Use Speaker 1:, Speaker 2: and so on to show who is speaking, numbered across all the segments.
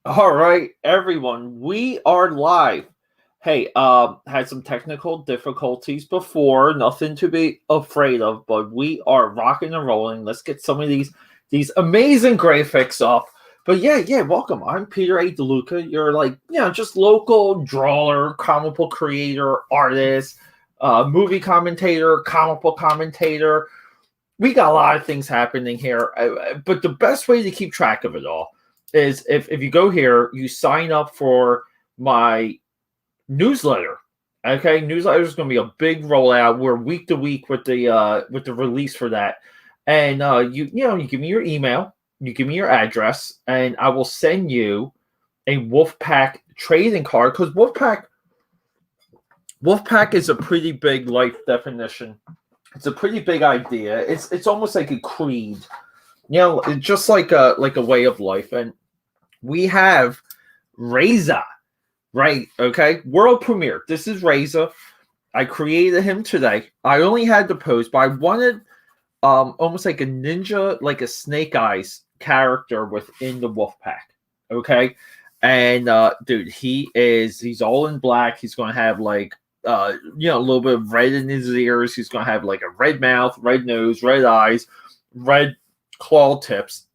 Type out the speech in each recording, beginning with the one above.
Speaker 1: All right, everyone, we are live. Hey, had some technical difficulties before, nothing to be afraid of, but we are rocking and rolling. Let's get some of these amazing graphics up. But yeah, welcome. I'm Peter A. DeLuca. You're just local drawer, comic book creator, artist, movie commentator, comic book commentator. We got a lot of things happening here, but the best way to keep track of it all is if you go here, you sign up for my newsletter. Okay, newsletter is going to be a big rollout. We're week to week with the release for that, and you give me your email, you give me your address, and I will send you a Wolfpack trading card because Wolfpack is a pretty big life definition. It's a pretty big idea. It's almost like a creed, just like a way of life. And we have Reza, right? Okay, world premiere. This is Reza. I created him today. I only had the pose, but I wanted almost like a ninja, like a Snake Eyes character within the Wolfpack. Okay, and dude, he's all in black. He's gonna have a little bit of red in his ears. He's gonna have like a red mouth, red nose, red eyes, red claw tips.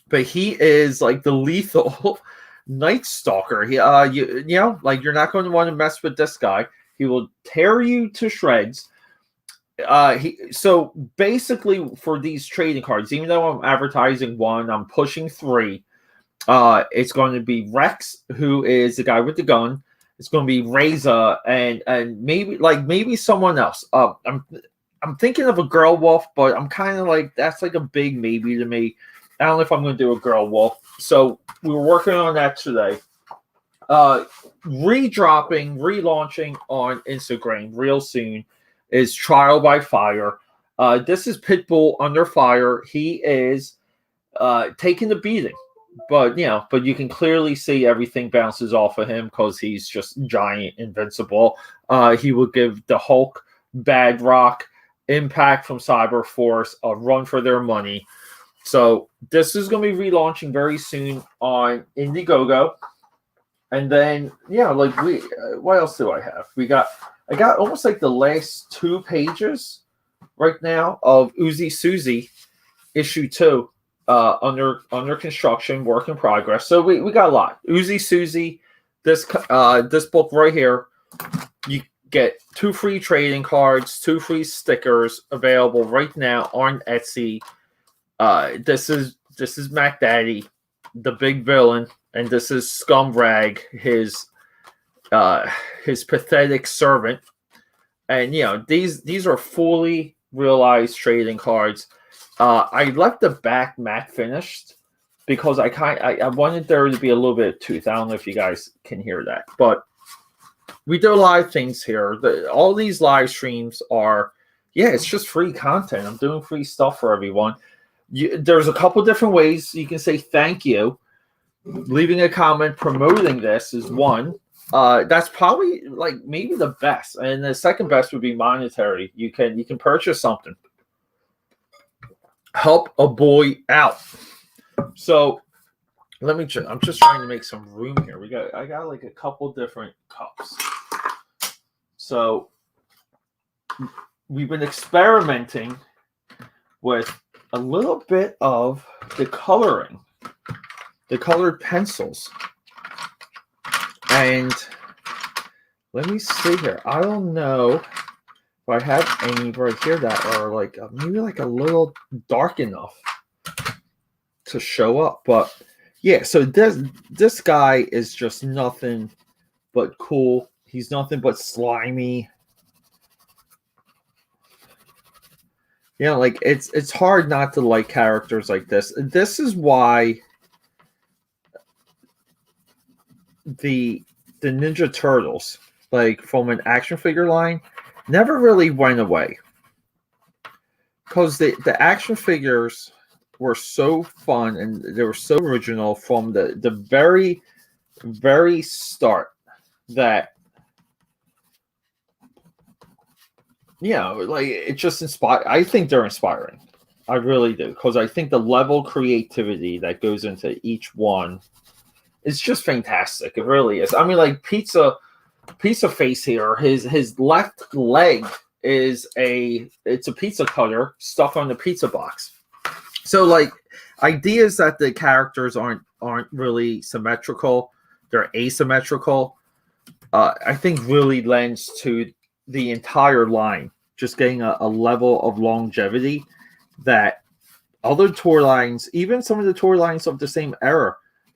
Speaker 1: But he is like the lethal Night Stalker. You're not going to want to mess with this guy. He will tear you to shreds. So basically for these trading cards, even though I'm advertising one, I'm pushing three. It's going to be Rex, who is the guy with the gun. It's going to be Reza and maybe someone else. I'm thinking of a girl wolf, but I'm kind of like that's like a big maybe to me. I don't know if I'm going to do a girl wolf. So we were working on that today. Relaunching on Instagram real soon is Trial by Fire. This is Pitbull under fire. He is taking the beating. But you can clearly see everything bounces off of him because he's just giant, invincible. He will give the Hulk, Bad Rock, Impact from Cyberforce a run for their money. So this is going to be relaunching very soon on Indiegogo, and then what else do I have? I got almost like the last 2 pages right now of Uzi Susie issue 2. Under construction, work in progress. So we got a lot. Uzi Susie, this book right here. You get 2 free trading cards, 2 free stickers available right now on Etsy. This is Mac Daddy, the big villain, and this is Scumrag, his pathetic servant. And these are fully realized trading cards. I left the back matte finished because I wanted there to be a little bit of tooth. I don't know if you guys can hear that, but we do a lot of things here. All these live streams are, it's just free content. I'm doing free stuff for everyone. There's a couple different ways you can say thank you. Leaving a comment promoting this is one. That's probably like maybe the best, and the second best would be monetary. You can purchase something. Help a boy out. So I'm just trying to make some room here. I got like a couple different cups. So we've been experimenting with a little bit of the coloring, the colored pencils. And let me see here. I don't know if I have any right here that are like maybe like a little dark enough to show up. But yeah, so this guy is just nothing but cool. He's nothing but slimy. Like it's hard not to like characters like this. This is why the Ninja Turtles, like from an action figure line, never really went away. Because the action figures were so fun and they were so original from the very, very start that like it just inspired. I think they're inspiring. I really do, because I think the level of creativity that goes into each one It's just fantastic. It really is. I mean, like pizza face here. His left leg is it's a pizza cutter stuck on the pizza box. So like ideas that the characters aren't really symmetrical, they're asymmetrical. I think really lends to the entire line just getting a level of longevity that other tour lines, even some of the tour lines of the same era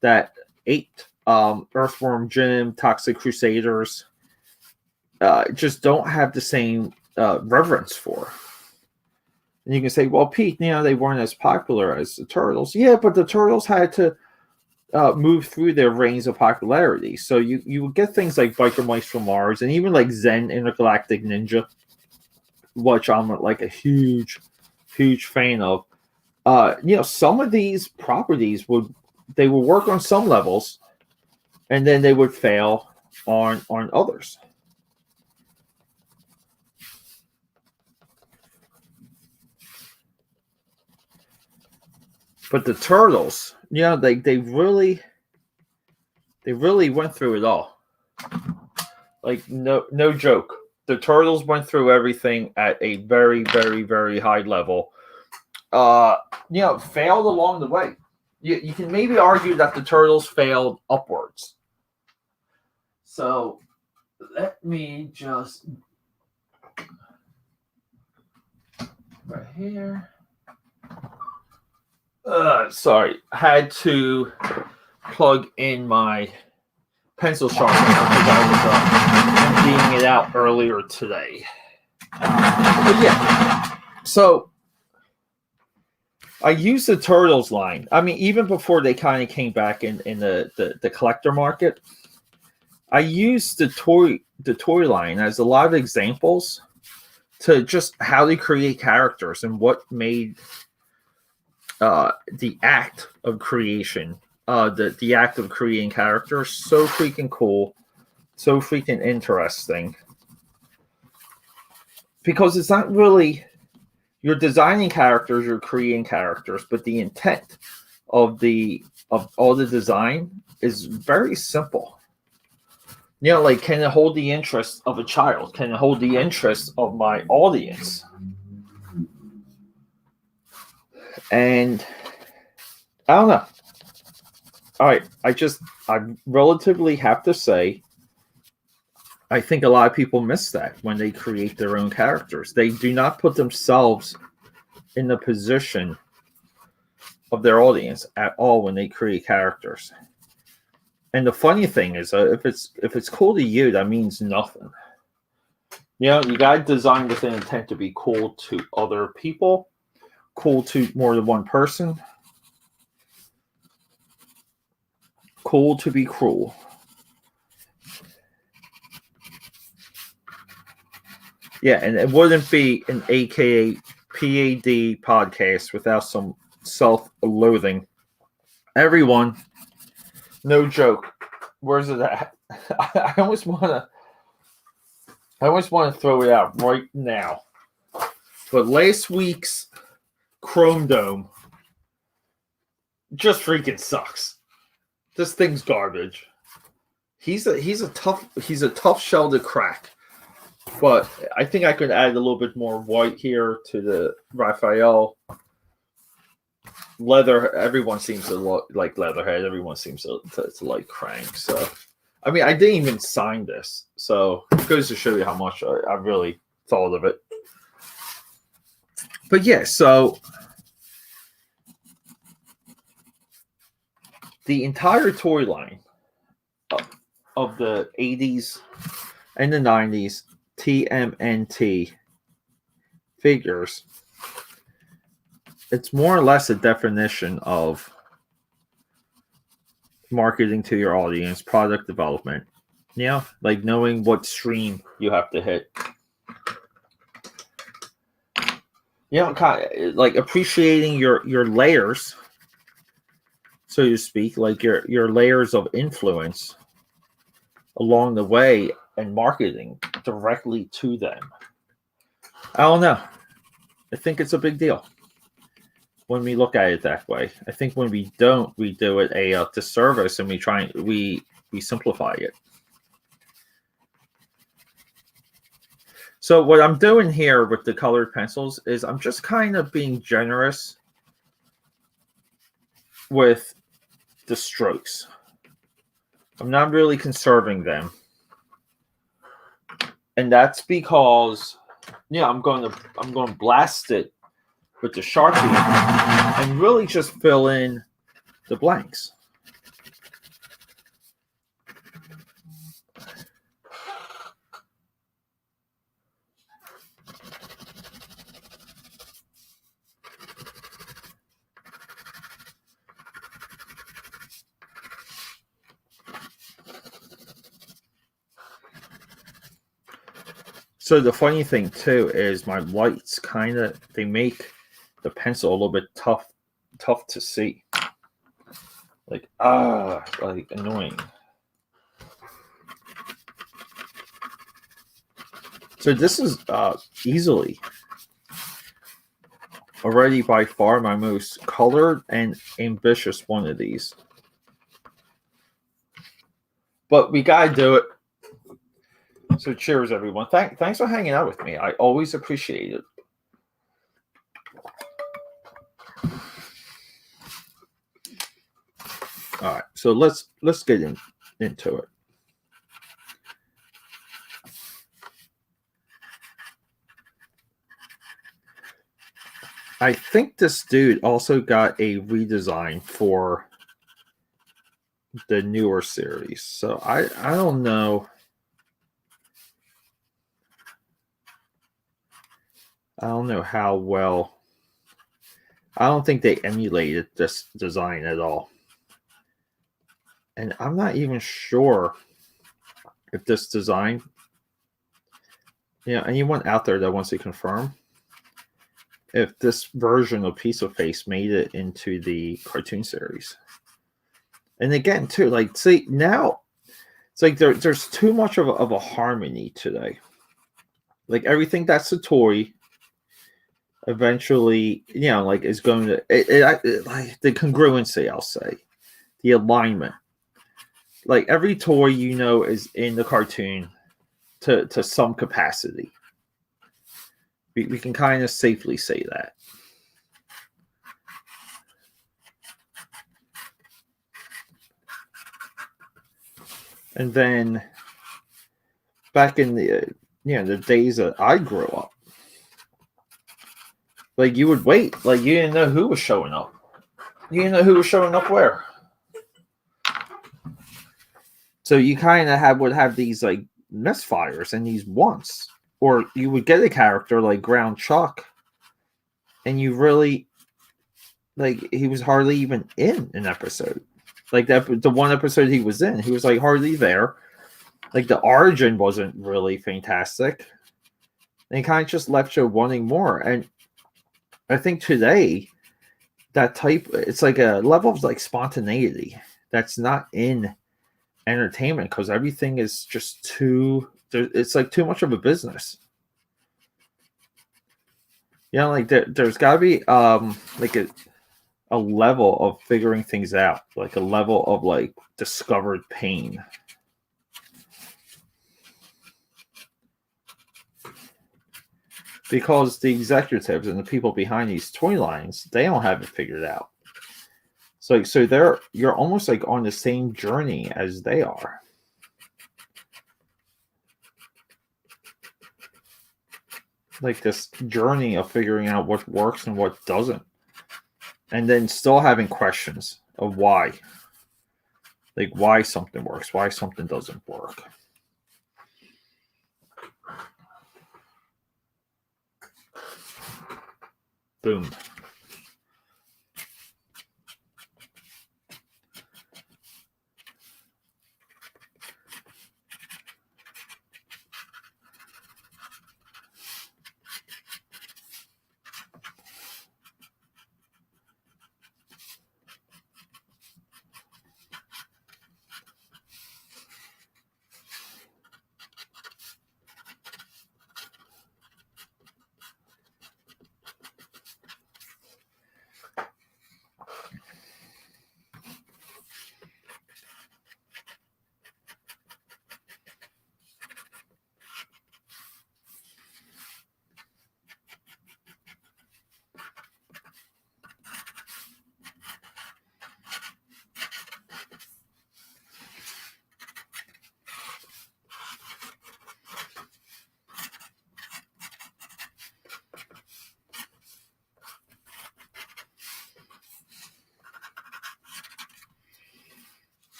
Speaker 1: that ate Earthworm Jim, Toxic Crusaders, just don't have the same reverence for. And you can say, well, Pete, they weren't as popular as the Turtles. Yeah, but the Turtles had to move through their reigns of popularity. So you would get things like Biker Mice from Mars and even like Zen Intergalactic Ninja, which I'm like a huge fan of. Some of these properties would work on some levels, and then they would fail on others. But the Turtles, they really went through it all. Like no joke. The Turtles went through everything at a very, very, very high level. Failed along the way. You can maybe argue that the Turtles failed upwards. So let me just right here. Sorry, had to plug in my pencil sharpener because I was emptying it out earlier today. But yeah, so I used the Turtles line. I mean, even before they kind of came back in the collector market, I used the toy line as a lot of examples to just how they create characters and what made the act of creation, the act of creating characters so freaking cool, so freaking interesting. Because it's not really you're designing characters, you're creating characters, but the intent of all the design is very simple. Like, can it hold the interest of a child? Can it hold the interest of my audience? And I don't know. All right, I relatively have to say, I think a lot of people miss that when they create their own characters. They do not put themselves in the position of their audience at all when they create characters. And the funny thing is, if it's cool to you, that means nothing. You got to design with an intent to be cool to other people, cool to more than one person, cool to be cruel. Yeah, and it wouldn't be an AKA PAD podcast without some self-loathing. Everyone, no joke. Where's it at? I almost want to throw it out right now. But last week's Chrome Dome just freaking sucks. This thing's garbage. He's a tough shell to crack. But I think I could add a little bit more white here to the Raphael. Leather, everyone seems to like Leatherhead. Everyone seems to like Crank. So, I mean, I didn't even sign this. So, it goes to show you how much I really thought of it. But yeah, so the entire toy line of the 80s and the 90s TMNT figures, it's more or less a definition of marketing to your audience, product development. Like knowing what stream you have to hit. Kind of like appreciating your layers, so to speak, like your layers of influence along the way and marketing directly to them. I don't know. I think it's a big deal. when we look at it that way. I think when we don't, we do it a disservice, and we simplify it. So what I'm doing here with the colored pencils is I'm just kind of being generous with the strokes. I'm not really conserving them. And that's because I'm going to blast it with the Sharpie and really just fill in the blanks. So the funny thing too is my lights they make the pencil a little bit tough to see. Like annoying. So this is easily already by far my most colored and ambitious one of these. But we gotta do it. So cheers, everyone. Thanks for hanging out with me. I always appreciate it. All right, so let's get into it. I think this dude also got a redesign for the newer series. So I don't know. I don't know how well. I don't think they emulated this design at all. And I'm not even sure if this design, anyone out there that wants to confirm if this version of Piece of Face made it into the cartoon series. And again, too, like, see, now it's like there's too much of a harmony today. Like everything that's a toy eventually, like is going to like the congruency, I'll say, the alignment. Like every toy, is in the cartoon to some capacity. We can kind of safely say that. And then back in the the days that I grew up, like you would wait, like you didn't know who was showing up. You didn't know who was showing up where. So you kind of would have these like misfires and these once, or you would get a character like Ground Chuck, and you really like he was hardly even in an episode. Like the one episode he was in, he was like hardly there. Like the origin wasn't really fantastic. And he kind of just left you wanting more. And I think today that it's like a level of like spontaneity that's not in entertainment because everything is just it's like too much of a business. Like there's got to be like a level of figuring things out, like a level of like discovered pain. Because the executives and the people behind these toy lines, they don't have it figured out. So you're almost like on the same journey as they are. Like this journey of figuring out what works and what doesn't. And then still having questions of why. Like why something works, why something doesn't work. Boom.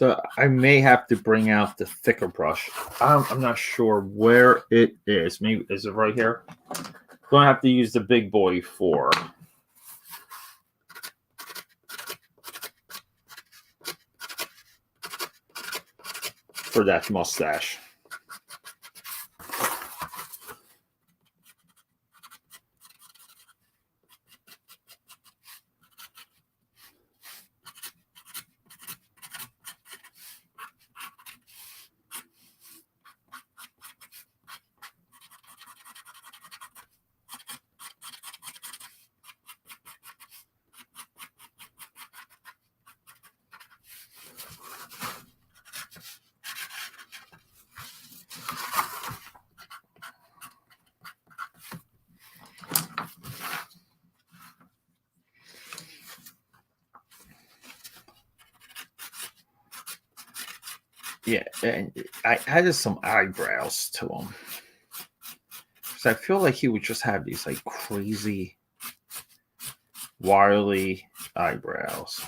Speaker 1: So I may have to bring out the thicker brush. I'm not sure where it is. Maybe is it right here? Gonna have to use the big boy for that mustache. Yeah, and I added some eyebrows to him. So I feel like he would just have these like crazy, wily eyebrows.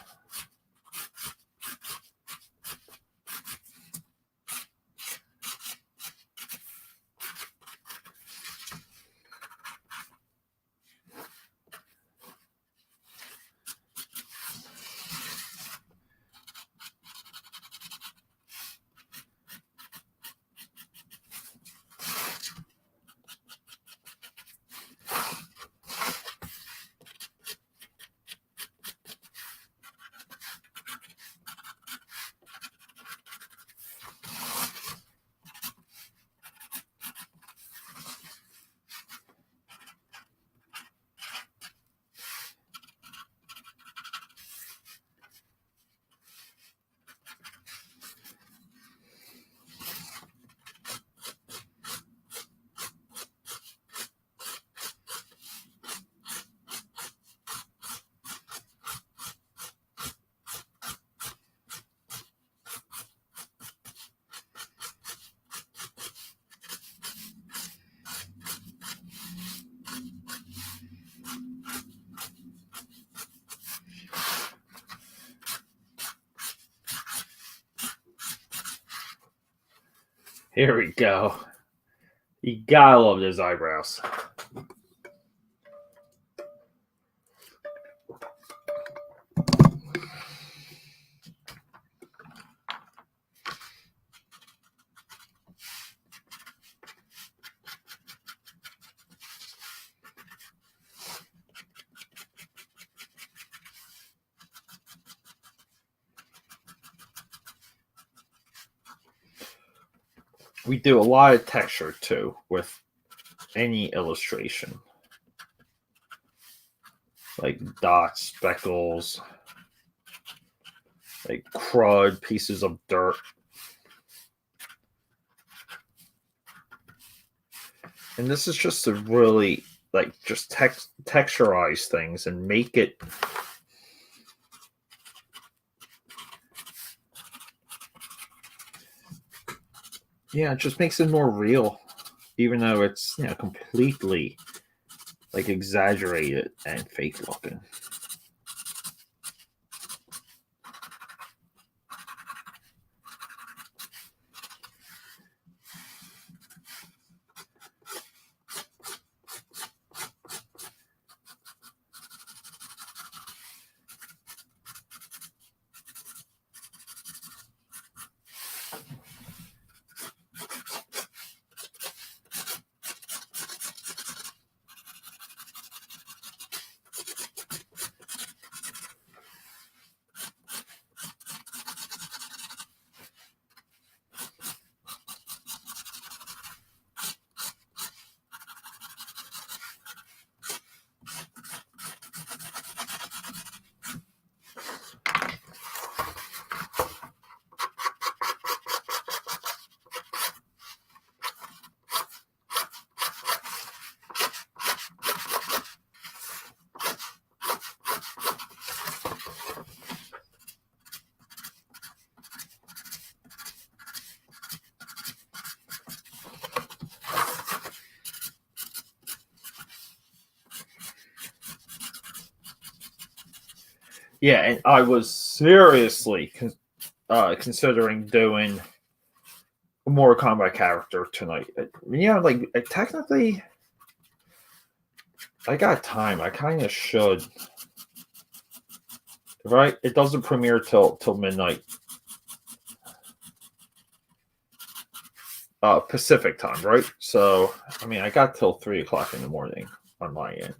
Speaker 1: Here we go. You gotta love those eyebrows. We do a lot of texture too with any illustration, like dots, speckles, like crud, pieces of dirt. And this is just to really like just texturize things and make it it just makes it more real, even though it's completely like exaggerated and fake looking. Yeah, and I was seriously considering doing a Mortal Kombat character tonight. Yeah, like technically, I got time. I kind of should. Right? It doesn't premiere till midnight. Pacific time, right? So, I mean, I got till 3 o'clock in the morning on my end.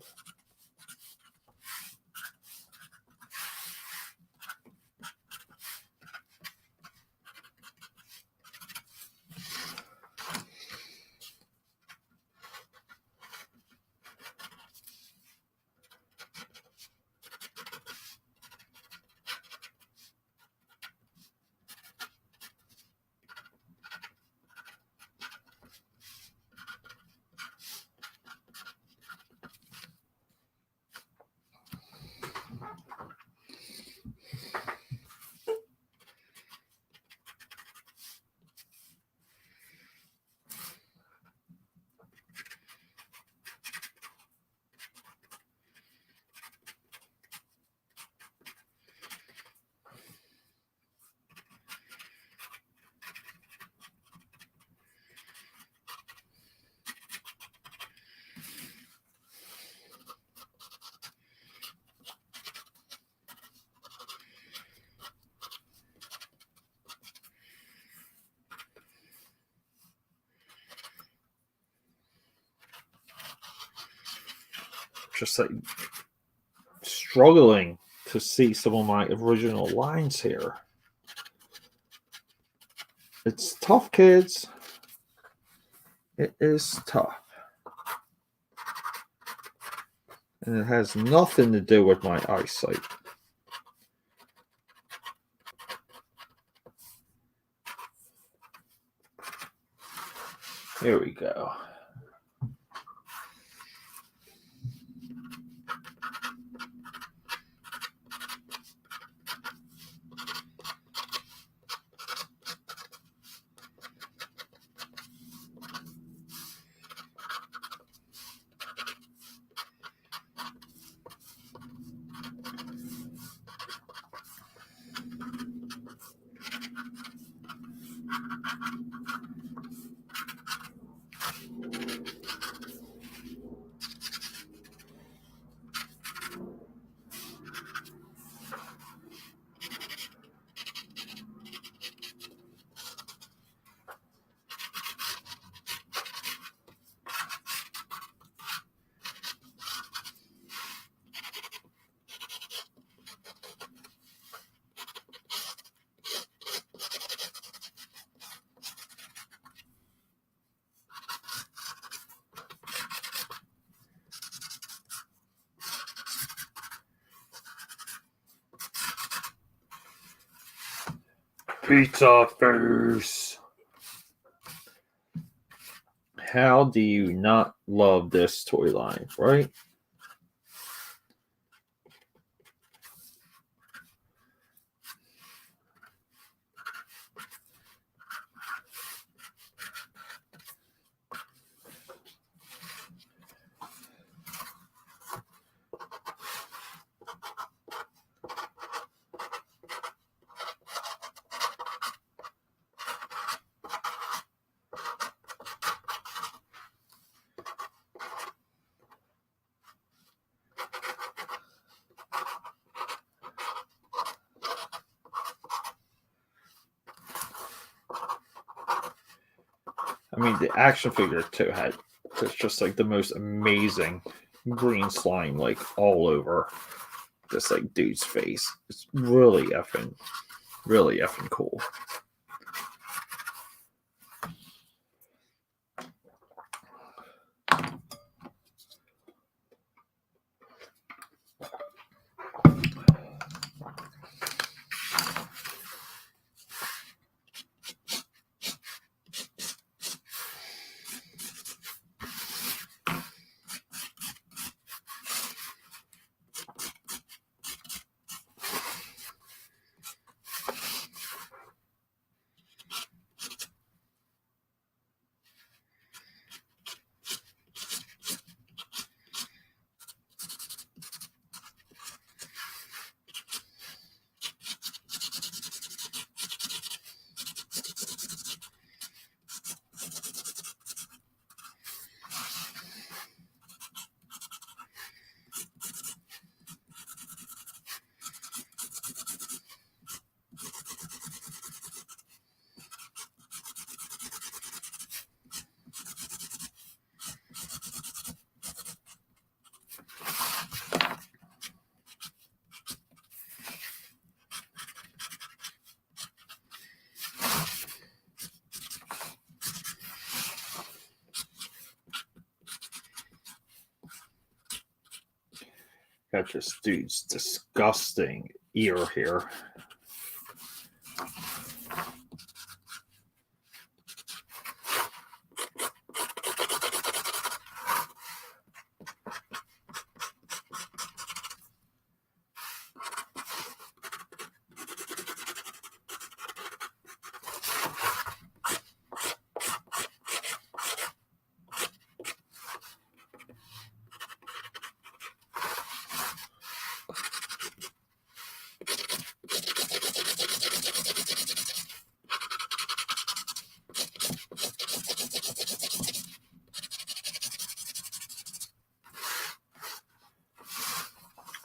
Speaker 1: Just like struggling to see some of my original lines here. It's tough, kids. It is tough. And it has nothing to do with my eyesight. Here we go. Pizza face. How do you not love this toy line, right? I mean, the action figure too had it's just like the most amazing green slime, like all over this like dude's face. It's really effing cool. Got this dude's disgusting ear here.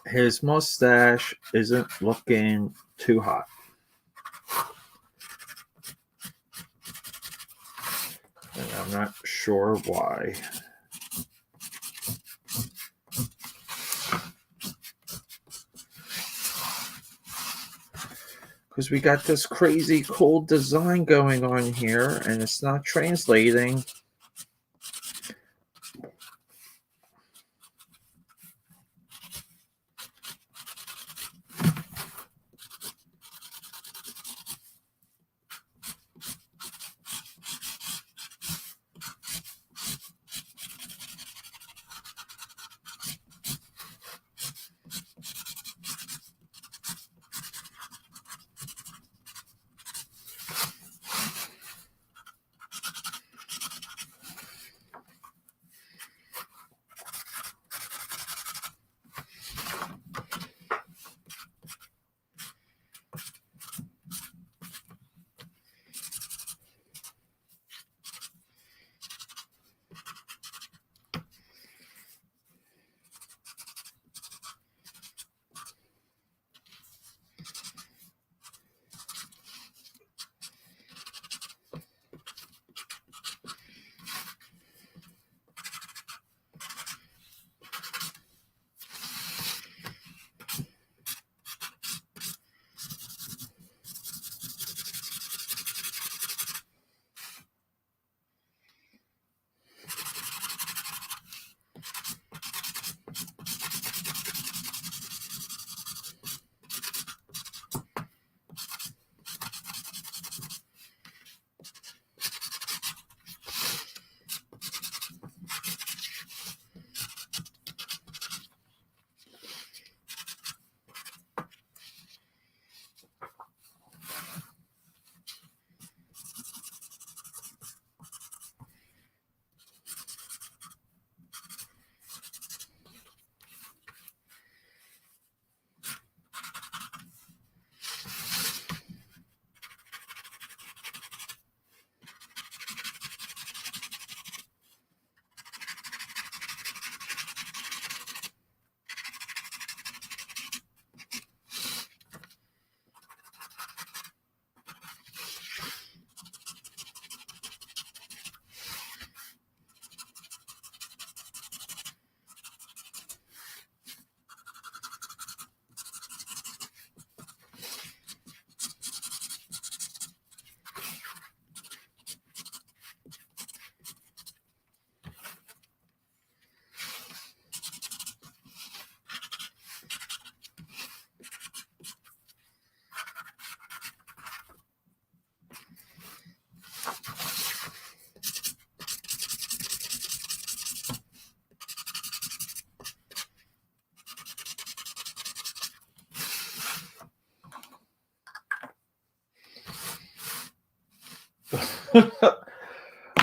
Speaker 1: His mustache isn't looking too hot. And I'm not sure why. Because we got this crazy cool design going on here, and it's not translating.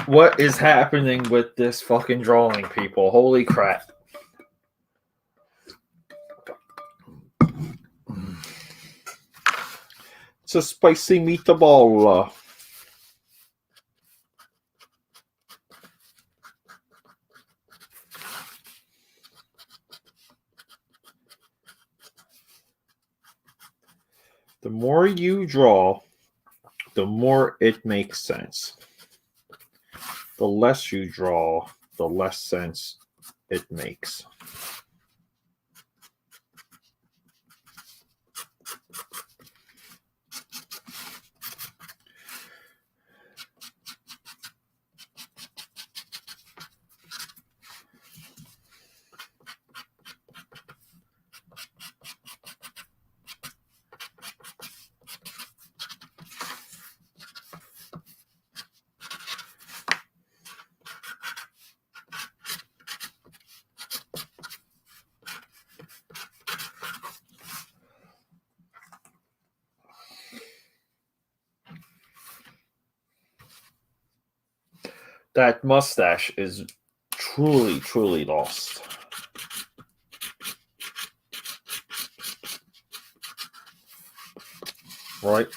Speaker 1: What is happening with this fucking drawing, people? Holy crap. It's a spicy meatball. The more you draw, the more it makes sense. The less you draw, the less sense it makes. that mustache is truly, truly lost. Right?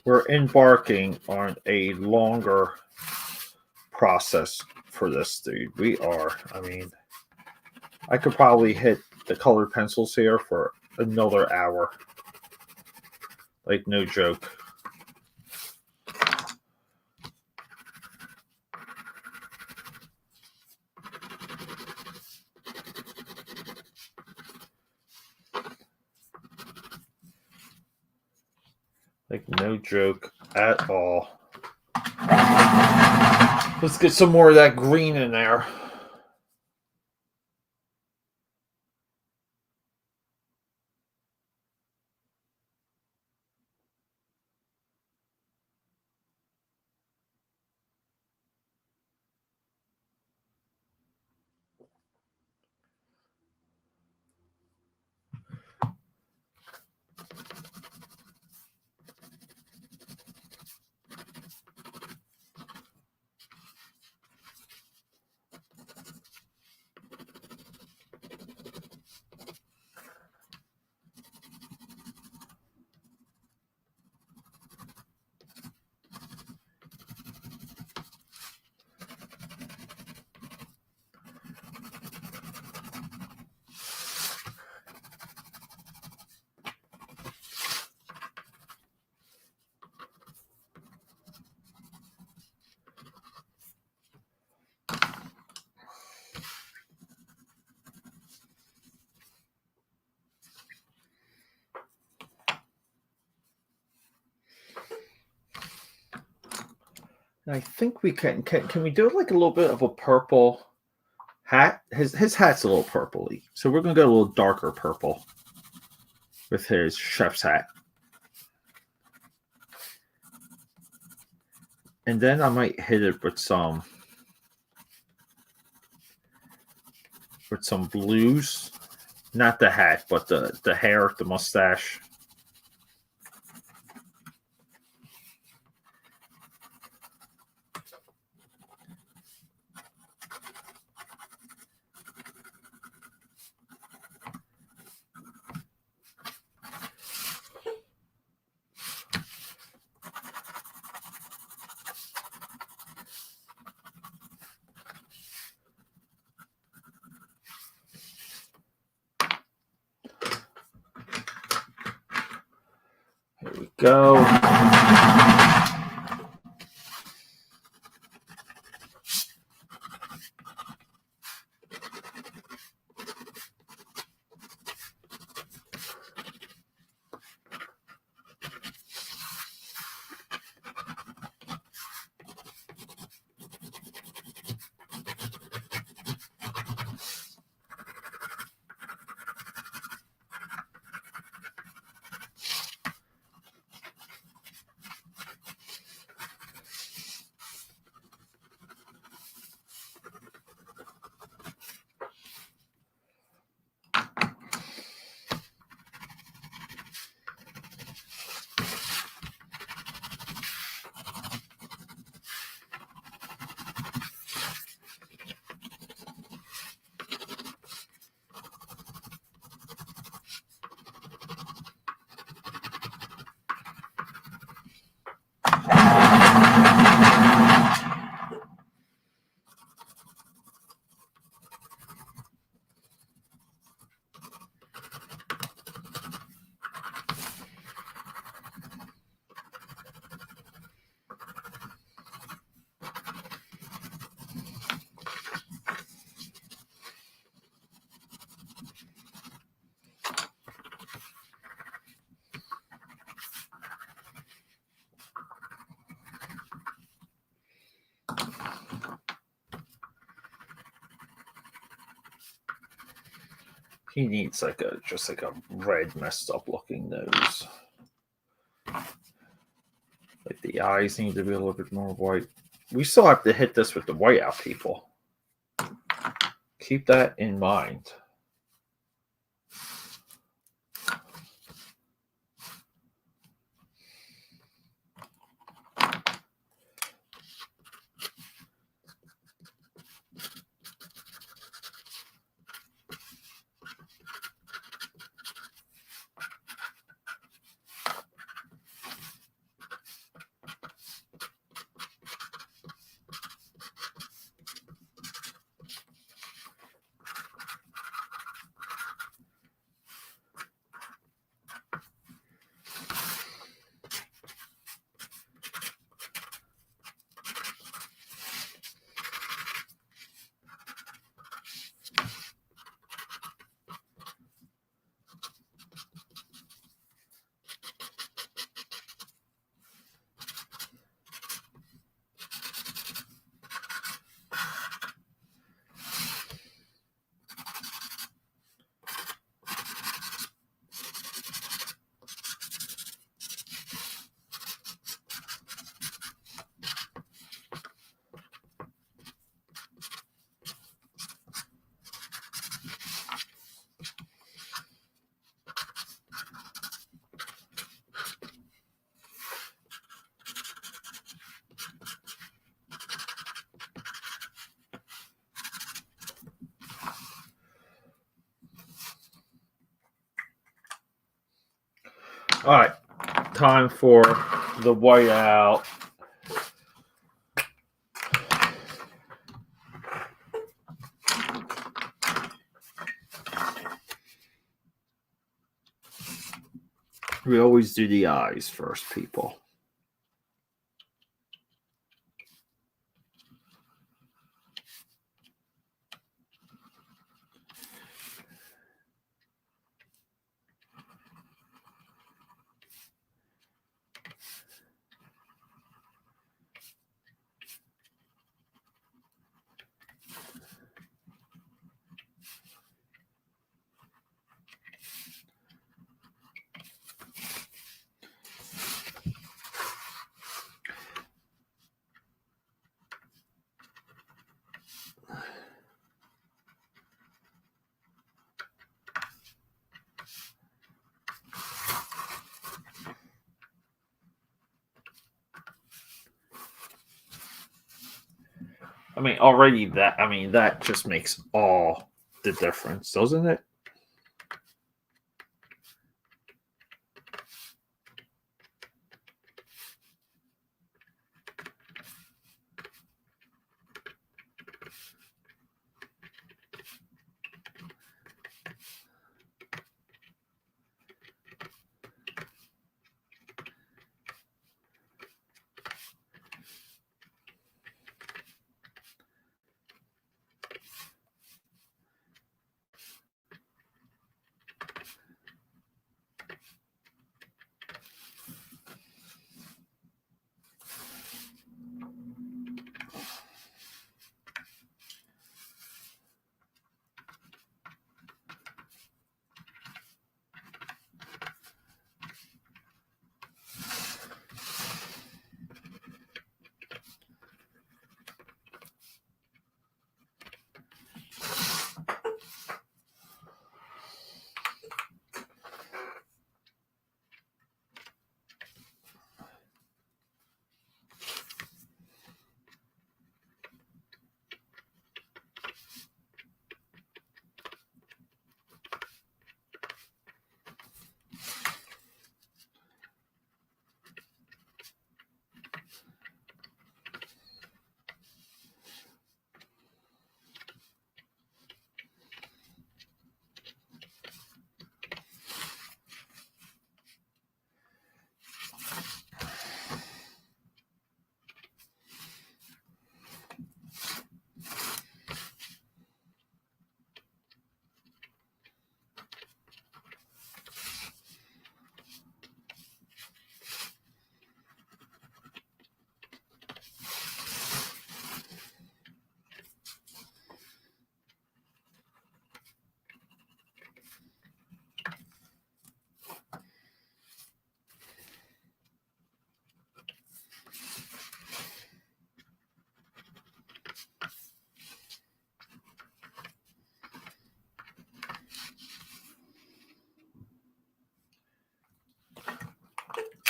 Speaker 1: We're embarking on a longer process for this dude. We are. I mean, I could probably hit the colored pencils here for another hour. Like, no joke. Like, no joke at all. Let's get some more of that green in there. I think we can we do like a little bit of a purple hat? His hat's a little purpley, so we're gonna go a little darker purple with his chef's hat, and then I might hit it with some blues, not the hat, but the hair, the mustache. Here we go. He needs like a red messed up looking nose. Like the eyes need to be a little bit more white. We still have to hit this with the whiteout, people. Keep that in mind. All right, time for the whiteout. We always do the eyes first, people. I mean, already that just makes all the difference, doesn't it?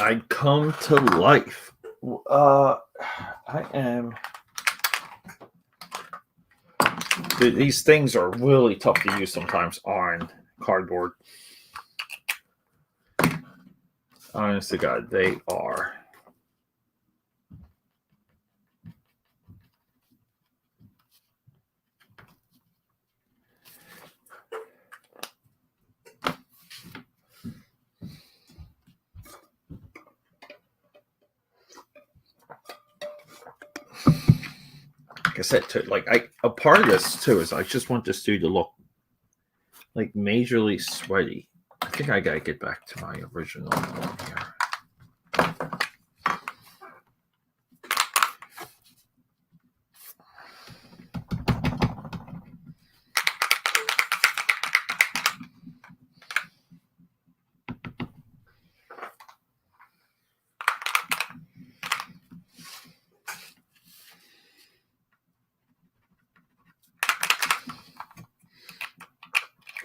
Speaker 1: I come to life. I am. These things are really tough to use sometimes on cardboard. Honest to God, they are. Like I said, too, a part of this too is I just want this dude to look like majorly sweaty. I think I gotta get back to my original one here.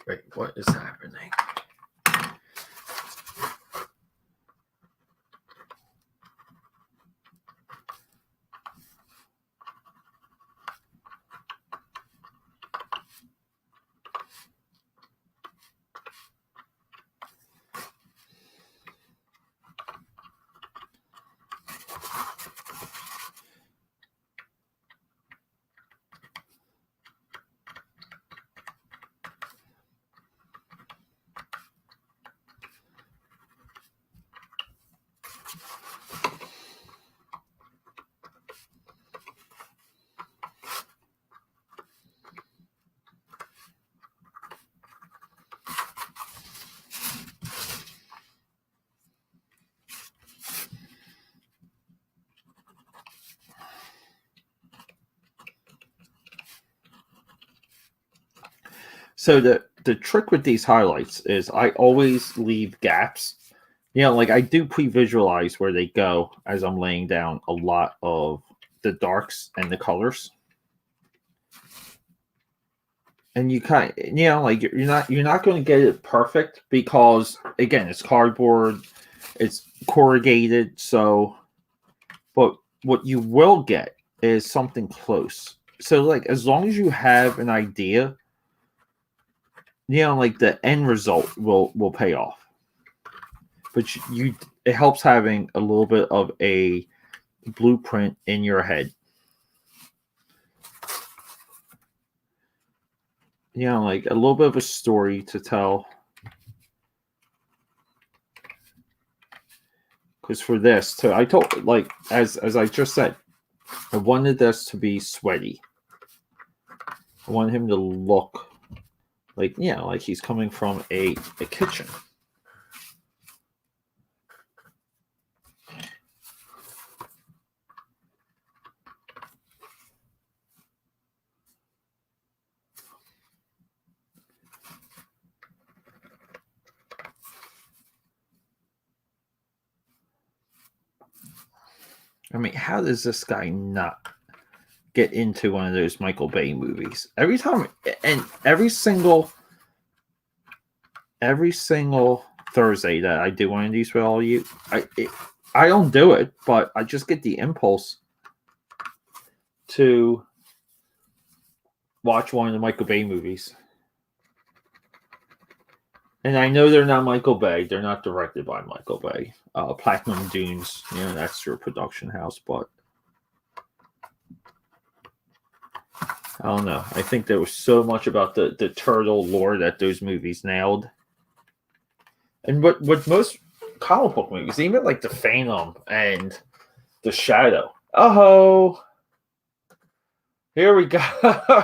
Speaker 1: Wait, what is happening? So the trick with these highlights is I always leave gaps. Like I do pre-visualize where they go as I'm laying down a lot of the darks and the colors. And you kind of, like you're not going to get it perfect because again, it's cardboard, it's corrugated, so but what you will get is something close. So like as long as you have an idea, like the end result will pay off. But it helps having a little bit of a blueprint in your head. Like a little bit of a story to tell. Because for this too, I told like as I just said, I wanted this to be sweaty. I want him to look like like he's coming from a kitchen. I mean, how does this guy not get into one of those Michael Bay movies? Every time, and every single Thursday that I do one of these with all you, I don't do it, but I just get the impulse to watch one of the Michael Bay movies. And I know they're not Michael Bay. They're not directed by Michael Bay. Platinum Dunes, that's your production house. But I don't know. I think there was so much about the turtle lore that those movies nailed. And what most comic book movies, even like The Phantom and The Shadow. Oh, here we go.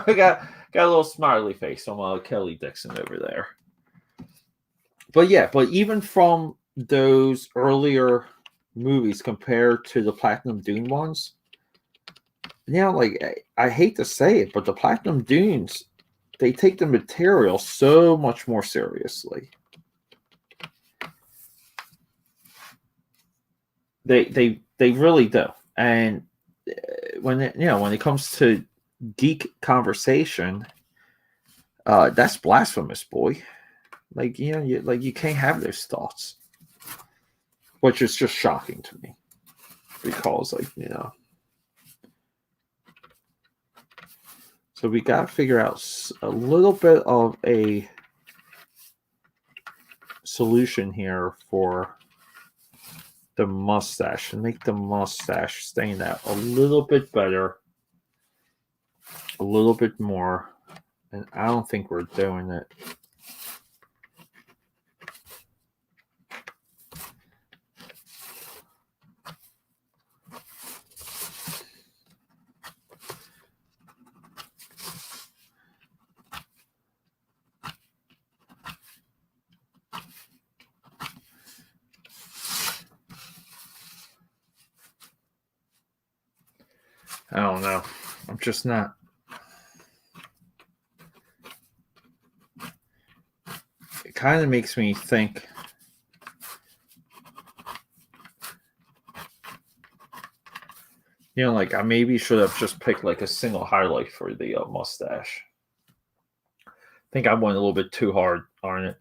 Speaker 1: We got a little smiley face from Kelly Dixon over there. But even from those earlier movies compared to the Platinum Dune ones, like I hate to say it, but the Platinum Dunes, they take the material so much more seriously. They really do. And when it comes to geek conversation, that's blasphemous, boy. Like you can't have those thoughts. which is just shocking to me because, like, so we got to figure out a little bit of a solution here for the mustache and make the mustache stand out a little bit better, a little bit more. And I don't think we're doing it. I don't know. I'm just not. It kind of makes me think. Like I maybe should have just picked like a single highlight for the mustache. I think I went a little bit too hard on it.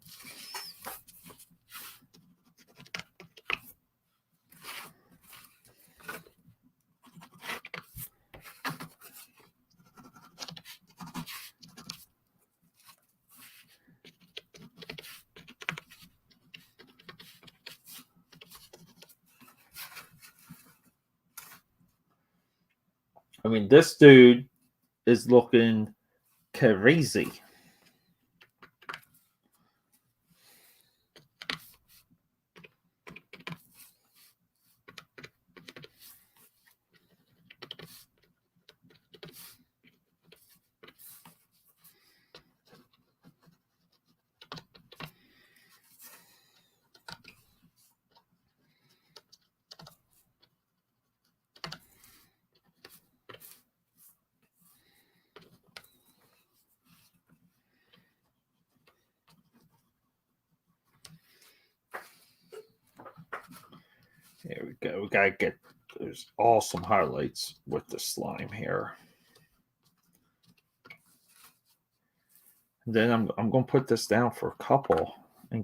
Speaker 1: I mean, this dude is looking crazy. Here we go. We gotta get there's awesome highlights with the slime here. And then I'm gonna put this down for a couple and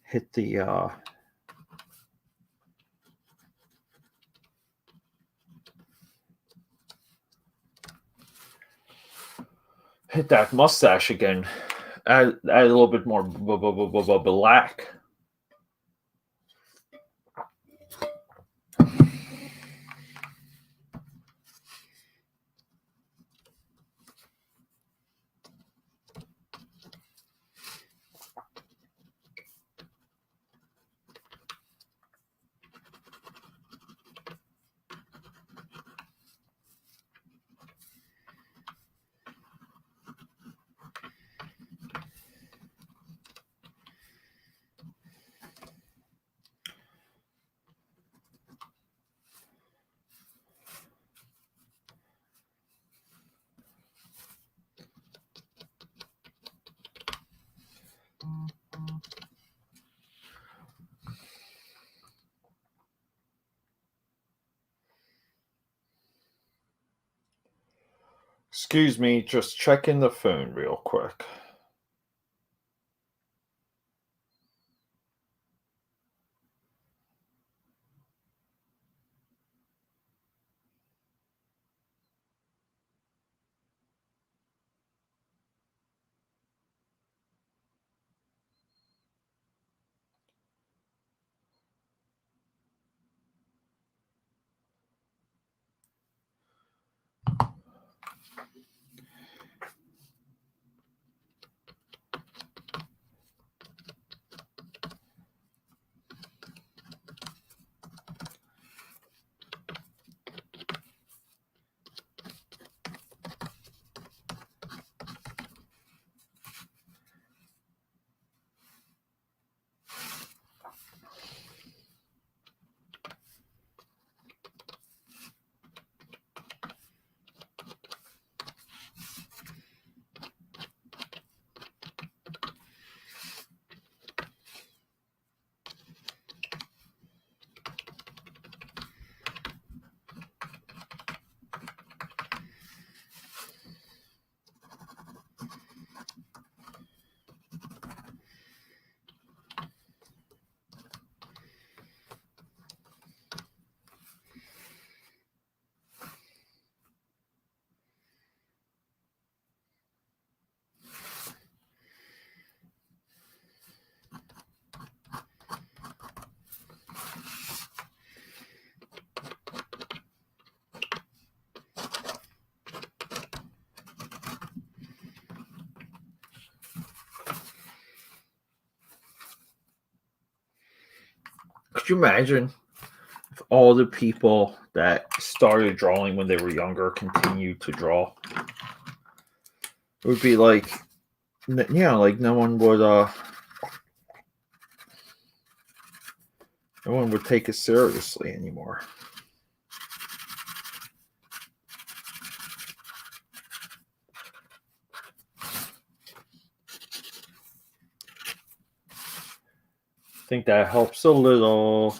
Speaker 1: hit the hit that mustache again. Add a little bit more black. Excuse me, just checking the phone real quick. Could you imagine if all the people that started drawing when they were younger continued to draw? It would be like, like no one would take it seriously anymore. I think that helps a little.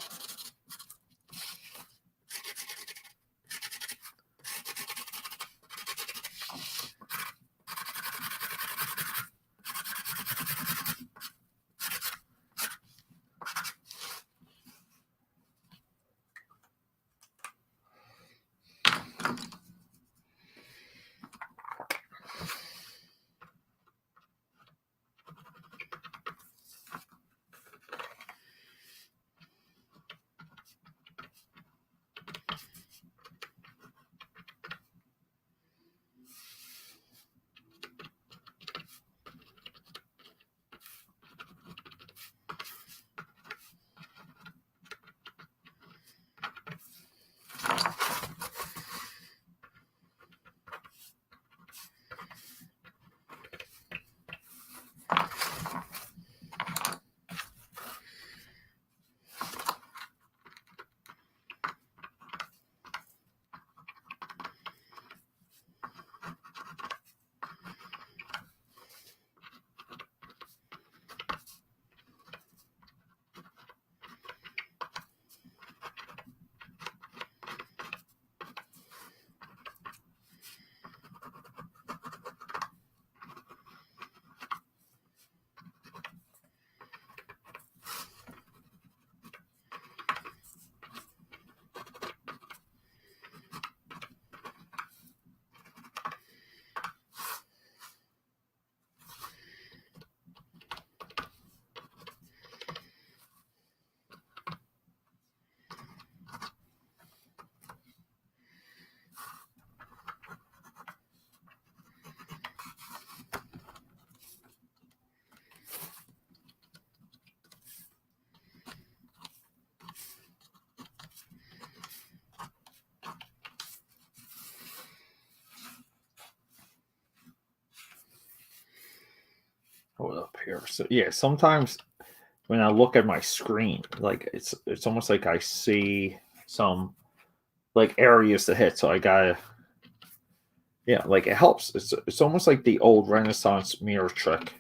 Speaker 1: Hold up here. So yeah, sometimes when I look at my screen, like it's almost like I see some like areas to hit. So I gotta, like it helps. It's almost like the old Renaissance mirror trick.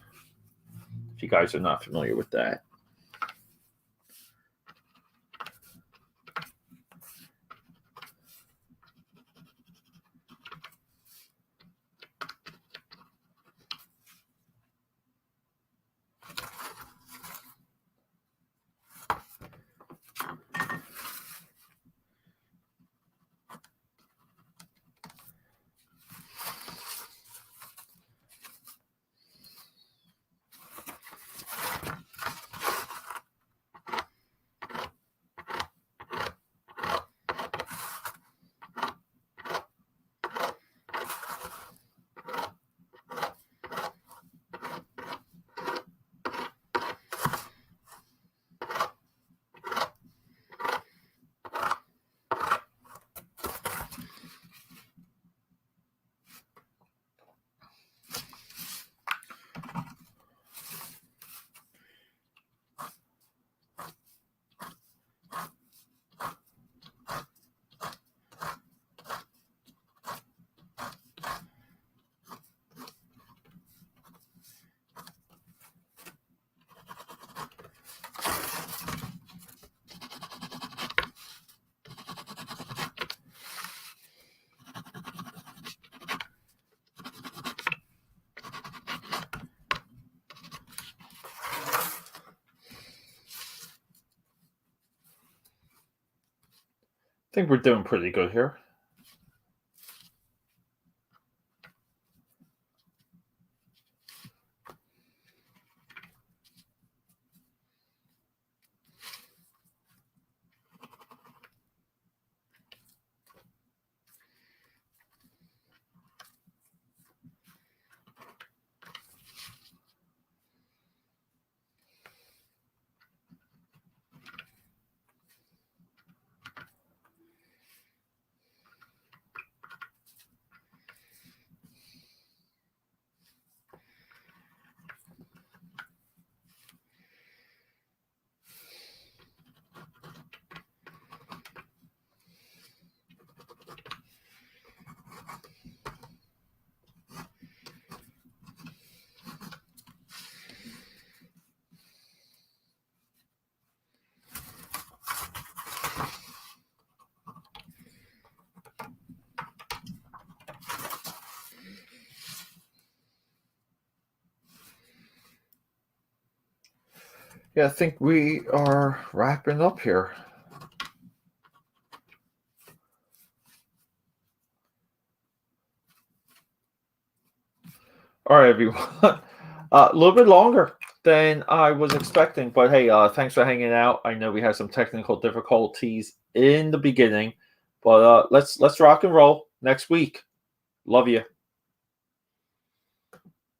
Speaker 1: If you guys are not familiar with that. I think we're doing pretty good here. Yeah, I think we are wrapping up here. All right, everyone. A little bit longer than I was expecting, but hey, thanks for hanging out. I know we had some technical difficulties in the beginning, but let's rock and roll next week. Love you.